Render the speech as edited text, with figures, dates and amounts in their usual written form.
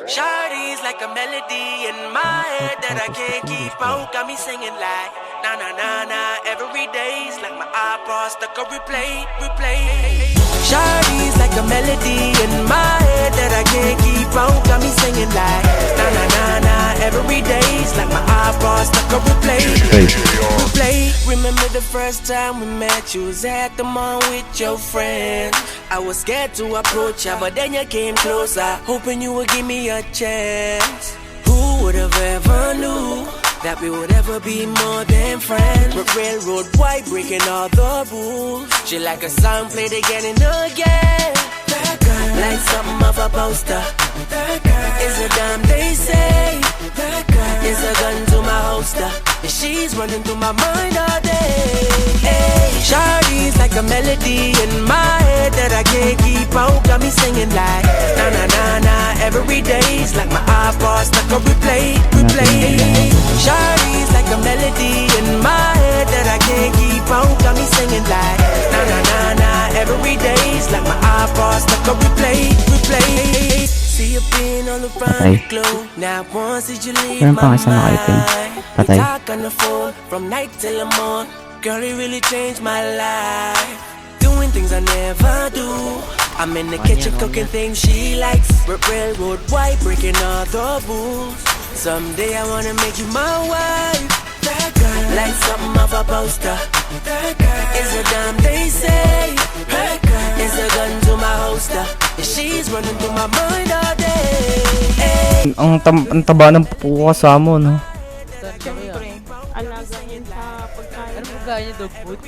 Shawty's like a melody in my head that I can't keep out. Got me singing like na na na na every day's like my iPod stuck on replay, replay. Shawty's like a melody in my head that I can't keep out. Got me singing like na na na na every day's like my iPod stuck on replay, replay. Remember the first time we met? You was at the mall with your friends. I was scared to approach ya, but then you came closer, hoping you would give me a chance. Who would have ever knew that we would ever be more than friends? But railroad white breaking all the rules. She like a song played again and again. That girl, like something of a poster. That girl is a dime, they say. That girl is a gun to my holster, and she's running through my mind all day. Hey, Shawty's like a melody in my head that I can't keep out. Got me singing like na na na na every day's like my iPod stuck on replay, replay. Shawty's like a melody in my head that I can't keep out. Got me singing like na na na na every day's like my iPod stuck on replay, replay. See you being all around the globe. Now once did you leave my mind? We talk on the phone from night till the morning. Girl, it really changed my life. Doing things I never do. I'm in the kitchen cooking things she likes. Railroad white breaking all the rules. Someday I wanna make you my wife. That girl, like something of a poster. That girl is a dime, they say. That girl is a gun to my holster, and she's running through my mind all day. Hey. Ang taba ng puko kasama, no? Siyempre, alaga yun sa pagkain. Ano po kaya niya dog food?